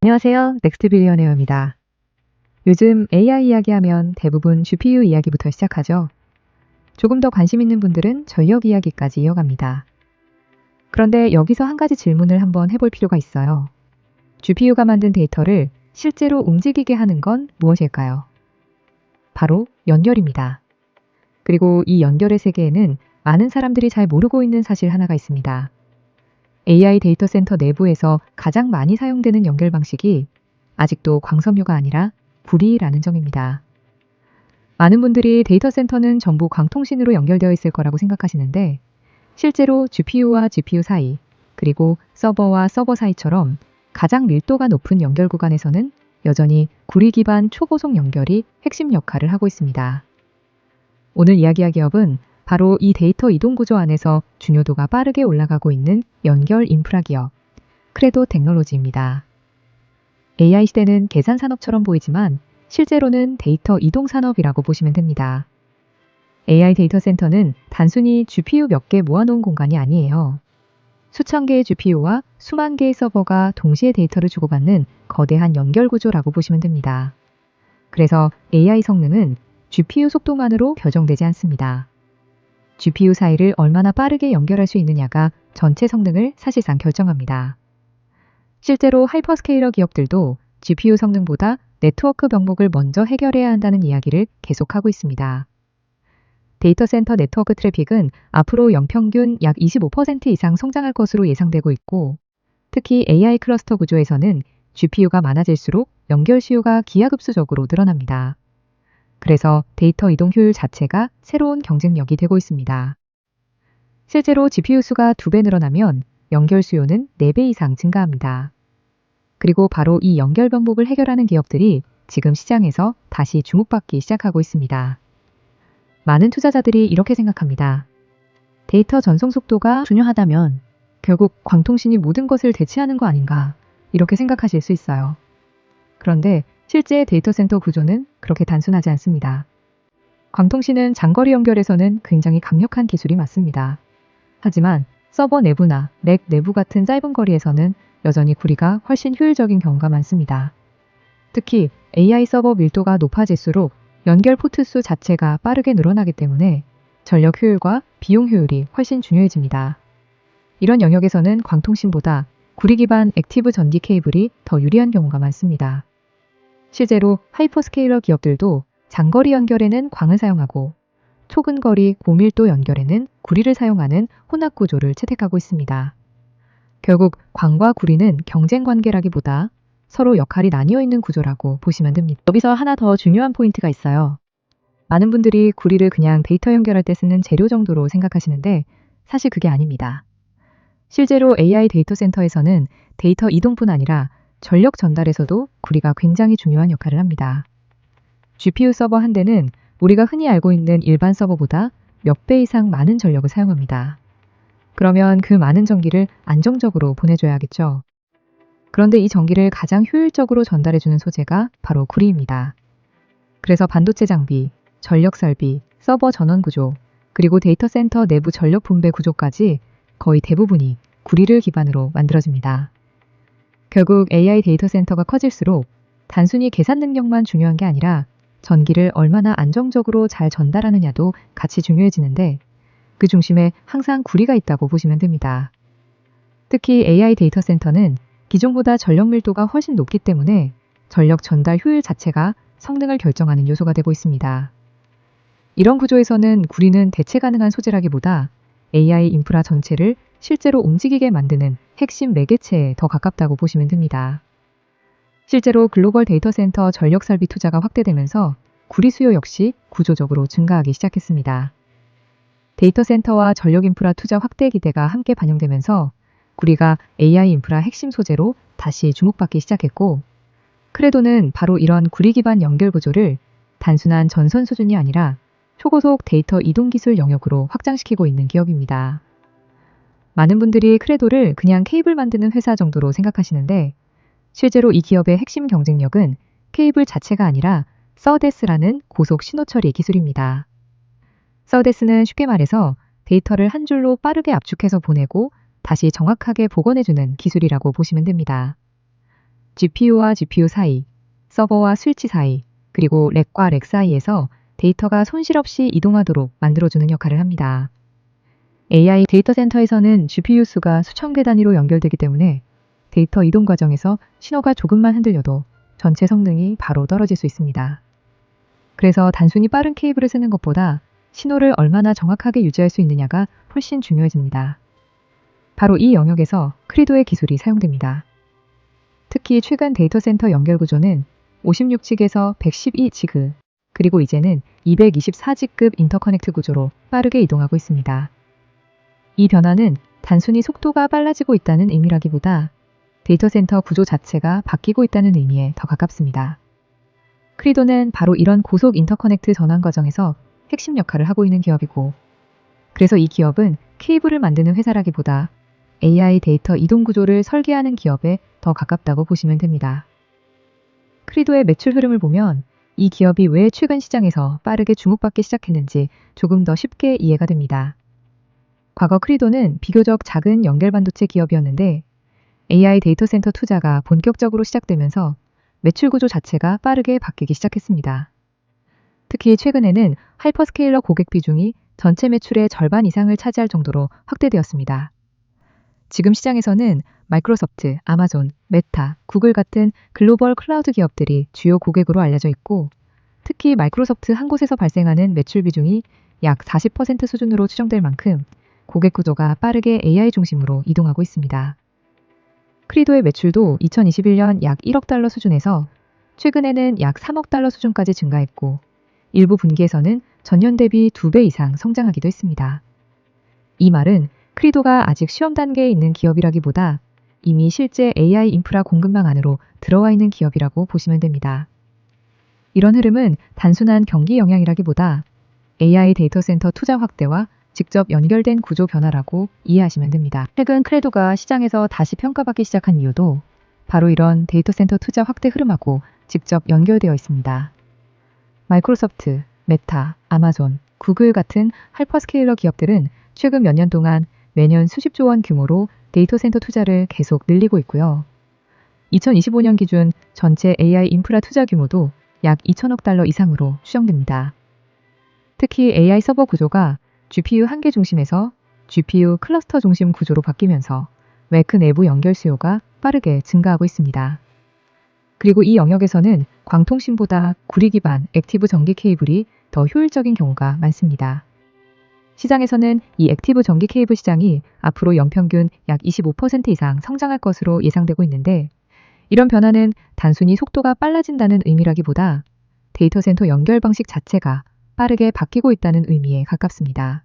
안녕하세요. 넥스트 빌리어네어입니다. 요즘 AI 이야기하면 대부분 GPU 이야기부터 시작하죠. 조금 더 관심 있는 분들은 전력 이야기까지 이어갑니다. 그런데 여기서 한 가지 질문을 한번 해볼 필요가 있어요. GPU가 만든 데이터를 실제로 움직이게 하는 건 무엇일까요? 바로 연결입니다. 그리고 이 연결의 세계에는 많은 사람들이 잘 모르고 있는 사실 하나가 있습니다. AI 데이터 센터 내부에서 가장 많이 사용되는 연결 방식이 아직도 광섬유가 아니라 구리라는 점입니다. 많은 분들이 데이터 센터는 전부 광통신으로 연결되어 있을 거라고 생각하시는데 실제로 GPU와 GPU 사이 그리고 서버와 서버 사이처럼 가장 밀도가 높은 연결 구간에서는 여전히 구리 기반 초고속 연결이 핵심 역할을 하고 있습니다. 오늘 이야기할 기업은 바로 이 데이터 이동 구조 안에서 중요도가 빠르게 올라가고 있는 연결 인프라 기업, 크레도 테크놀로지입니다. AI 시대는 계산 산업처럼 보이지만 실제로는 데이터 이동 산업이라고 보시면 됩니다. AI 데이터 센터는 단순히 GPU 몇 개 모아놓은 공간이 아니에요. 수천 개의 GPU와 수만 개의 서버가 동시에 데이터를 주고받는 거대한 연결 구조라고 보시면 됩니다. 그래서 AI 성능은 GPU 속도만으로 결정되지 않습니다. GPU 사이를 얼마나 빠르게 연결할 수 있느냐가 전체 성능을 사실상 결정합니다. 실제로 하이퍼스케일러 기업들도 GPU 성능보다 네트워크 병목을 먼저 해결해야 한다는 이야기를 계속하고 있습니다. 데이터 센터 네트워크 트래픽은 앞으로 연평균 약 25% 이상 성장할 것으로 예상되고 있고, 특히 AI 클러스터 구조에서는 GPU가 많아질수록 연결 수요가 기하급수적으로 늘어납니다. 그래서 데이터 이동 효율 자체가 새로운 경쟁력이 되고 있습니다. 실제로 GPU 수가 2배 늘어나면 연결 수요는 4배 이상 증가합니다. 그리고 바로 이 연결 방법을 해결하는 기업들이 지금 시장에서 다시 주목받기 시작하고 있습니다. 많은 투자자들이 이렇게 생각합니다. 데이터 전송 속도가 중요하다면 결국 광통신이 모든 것을 대체하는 거 아닌가 이렇게 생각하실 수 있어요. 그런데 실제 데이터 센터 구조는 그렇게 단순하지 않습니다. 광통신은 장거리 연결에서는 굉장히 강력한 기술이 맞습니다. 하지만 서버 내부나 렉 내부 같은 짧은 거리에서는 여전히 구리가 훨씬 효율적인 경우가 많습니다. 특히 AI 서버 밀도가 높아질수록 연결 포트 수 자체가 빠르게 늘어나기 때문에 전력 효율과 비용 효율이 훨씬 중요해집니다. 이런 영역에서는 광통신보다 구리 기반 액티브 전기 케이블이 더 유리한 경우가 많습니다. 실제로 하이퍼스케일러 기업들도 장거리 연결에는 광을 사용하고 초근거리 고밀도 연결에는 구리를 사용하는 혼합 구조를 채택하고 있습니다. 결국 광과 구리는 경쟁 관계라기보다 서로 역할이 나뉘어 있는 구조라고 보시면 됩니다. 여기서 하나 더 중요한 포인트가 있어요. 많은 분들이 구리를 그냥 데이터 연결할 때 쓰는 재료 정도로 생각하시는데 사실 그게 아닙니다. 실제로 AI 데이터 센터에서는 데이터 이동뿐 아니라 전력 전달에서도 구리가 굉장히 중요한 역할을 합니다. GPU 서버 한 대는 우리가 흔히 알고 있는 일반 서버보다 몇 배 이상 많은 전력을 사용합니다. 그러면 그 많은 전기를 안정적으로 보내줘야겠죠. 그런데 이 전기를 가장 효율적으로 전달해주는 소재가 바로 구리입니다. 그래서 반도체 장비, 전력 설비, 서버 전원 구조, 그리고 데이터 센터 내부 전력 분배 구조까지 거의 대부분이 구리를 기반으로 만들어집니다. 결국 AI 데이터 센터가 커질수록 단순히 계산 능력만 중요한 게 아니라 전기를 얼마나 안정적으로 잘 전달하느냐도 같이 중요해지는데 그 중심에 항상 구리가 있다고 보시면 됩니다. 특히 AI 데이터 센터는 기존보다 전력 밀도가 훨씬 높기 때문에 전력 전달 효율 자체가 성능을 결정하는 요소가 되고 있습니다. 이런 구조에서는 구리는 대체 가능한 소재라기보다 AI 인프라 전체를 실제로 움직이게 만드는 핵심 매개체에 더 가깝다고 보시면 됩니다. 실제로 글로벌 데이터 센터 전력 설비 투자가 확대되면서 구리 수요 역시 구조적으로 증가하기 시작했습니다. 데이터 센터와 전력 인프라 투자 확대 기대가 함께 반영되면서 구리가 AI 인프라 핵심 소재로 다시 주목받기 시작했고, 크레도는 바로 이런 구리 기반 연결 구조를 단순한 전선 수준이 아니라 초고속 데이터 이동 기술 영역으로 확장시키고 있는 기업입니다. 많은 분들이 크레도를 그냥 케이블 만드는 회사 정도로 생각하시는데 실제로 이 기업의 핵심 경쟁력은 케이블 자체가 아니라 서데스라는 고속 신호 처리 기술입니다. 서데스는 쉽게 말해서 데이터를 한 줄로 빠르게 압축해서 보내고 다시 정확하게 복원해주는 기술이라고 보시면 됩니다. GPU와 GPU 사이, 서버와 스위치 사이, 그리고 렉과 렉 사이에서 데이터가 손실 없이 이동하도록 만들어주는 역할을 합니다. AI 데이터 센터에서는 GPU 수가 수천 개 단위로 연결되기 때문에 데이터 이동 과정에서 신호가 조금만 흔들려도 전체 성능이 바로 떨어질 수 있습니다. 그래서 단순히 빠른 케이블을 쓰는 것보다 신호를 얼마나 정확하게 유지할 수 있느냐가 훨씬 중요해집니다. 바로 이 영역에서 크리도의 기술이 사용됩니다. 특히 최근 데이터 센터 연결 구조는 56지그에서 112지그, 그리고 이제는 224지급 인터커넥트 구조로 빠르게 이동하고 있습니다. 이 변화는 단순히 속도가 빨라지고 있다는 의미라기보다 데이터 센터 구조 자체가 바뀌고 있다는 의미에 더 가깝습니다. 크리도는 바로 이런 고속 인터커넥트 전환 과정에서 핵심 역할을 하고 있는 기업이고, 그래서 이 기업은 케이블을 만드는 회사라기보다 AI 데이터 이동 구조를 설계하는 기업에 더 가깝다고 보시면 됩니다. 크리도의 매출 흐름을 보면 이 기업이 왜 최근 시장에서 빠르게 주목받기 시작했는지 조금 더 쉽게 이해가 됩니다. 과거 크리도는 비교적 작은 연결 반도체 기업이었는데 AI 데이터 센터 투자가 본격적으로 시작되면서 매출 구조 자체가 빠르게 바뀌기 시작했습니다. 특히 최근에는 하이퍼스케일러 고객 비중이 전체 매출의 절반 이상을 차지할 정도로 확대되었습니다. 지금 시장에서는 마이크로소프트, 아마존, 메타, 구글 같은 글로벌 클라우드 기업들이 주요 고객으로 알려져 있고, 특히 마이크로소프트 한 곳에서 발생하는 매출 비중이 약 40% 수준으로 추정될 만큼 고객 구조가 빠르게 AI 중심으로 이동하고 있습니다. 크리도의 매출도 2021년 약 1억 달러 수준에서 최근에는 약 3억 달러 수준까지 증가했고, 일부 분기에서는 전년 대비 2배 이상 성장하기도 했습니다. 이 말은 크리도가 아직 시험 단계에 있는 기업이라기보다 이미 실제 AI 인프라 공급망 안으로 들어와 있는 기업이라고 보시면 됩니다. 이런 흐름은 단순한 경기 영향이라기보다 AI 데이터 센터 투자 확대와 직접 연결된 구조 변화라고 이해하시면 됩니다. 최근 크리도가 시장에서 다시 평가받기 시작한 이유도 바로 이런 데이터 센터 투자 확대 흐름하고 직접 연결되어 있습니다. 마이크로소프트, 메타, 아마존, 구글 같은 하이퍼스케일러 기업들은 최근 몇 년 동안 매년 수십조 원 규모로 데이터 센터 투자를 계속 늘리고 있고요. 2025년 기준 전체 AI 인프라 투자 규모도 약 2천억 달러 이상으로 추정됩니다. 특히 AI 서버 구조가 GPU 한 개 중심에서 GPU 클러스터 중심 구조로 바뀌면서 래크 내부 연결 수요가 빠르게 증가하고 있습니다. 그리고 이 영역에서는 광통신보다 구리 기반 액티브 전기 케이블이 더 효율적인 경우가 많습니다. 시장에서는 이 액티브 전기 케이블 시장이 앞으로 연평균 약 25% 이상 성장할 것으로 예상되고 있는데, 이런 변화는 단순히 속도가 빨라진다는 의미라기보다 데이터 센터 연결 방식 자체가 빠르게 바뀌고 있다는 의미에 가깝습니다.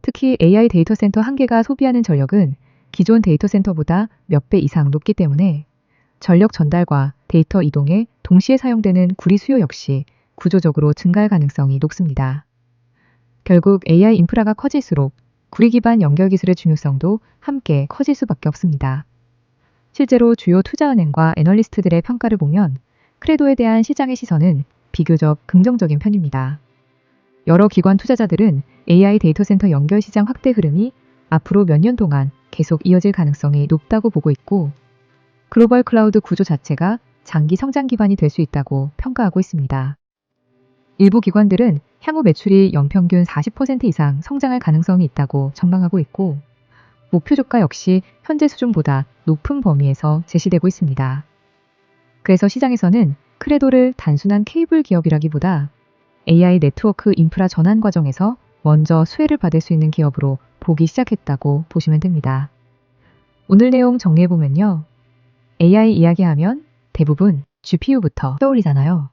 특히 AI 데이터 센터 한 개가 소비하는 전력은 기존 데이터 센터보다 몇 배 이상 높기 때문에 전력 전달과 데이터 이동에 동시에 사용되는 구리 수요 역시 구조적으로 증가할 가능성이 높습니다. 결국 AI 인프라가 커질수록 구리 기반 연결 기술의 중요성도 함께 커질 수밖에 없습니다. 실제로 주요 투자은행과 애널리스트들의 평가를 보면 크레도에 대한 시장의 시선은 비교적 긍정적인 편입니다. 여러 기관 투자자들은 AI 데이터 센터 연결 시장 확대 흐름이 앞으로 몇 년 동안 계속 이어질 가능성이 높다고 보고 있고, 글로벌 클라우드 구조 자체가 장기 성장 기반이 될 수 있다고 평가하고 있습니다. 일부 기관들은 향후 매출이 연평균 40% 이상 성장할 가능성이 있다고 전망하고 있고, 목표 주가 역시 현재 수준보다 높은 범위에서 제시되고 있습니다. 그래서 시장에서는 크레도를 단순한 케이블 기업이라기보다 AI 네트워크 인프라 전환 과정에서 먼저 수혜를 받을 수 있는 기업으로 보기 시작했다고 보시면 됩니다. 오늘 내용 정리해보면요. AI 이야기하면 대부분 GPU부터 떠올리잖아요.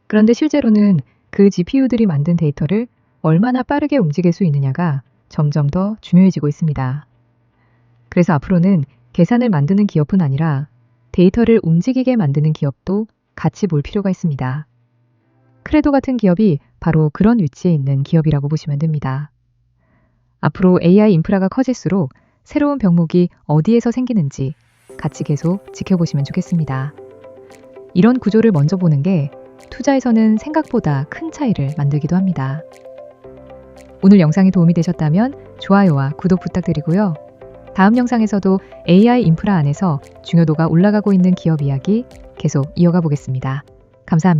그런데 실제로는 그 GPU들이 만든 데이터를 얼마나 빠르게 움직일 수 있느냐가 점점 더 중요해지고 있습니다. 그래서 앞으로는 계산을 만드는 기업뿐 아니라 데이터를 움직이게 만드는 기업도 같이 볼 필요가 있습니다. 크레도 같은 기업이 바로 그런 위치에 있는 기업이라고 보시면 됩니다. 앞으로 AI 인프라가 커질수록 새로운 병목이 어디에서 생기는지 같이 계속 지켜보시면 좋겠습니다. 이런 구조를 먼저 보는 게 투자에서는 생각보다 큰 차이를 만들기도 합니다. 오늘 영상이 도움이 되셨다면 좋아요와 구독 부탁드리고요. 다음 영상에서도 AI 인프라 안에서 중요도가 올라가고 있는 기업 이야기 계속 이어가 보겠습니다. 감사합니다.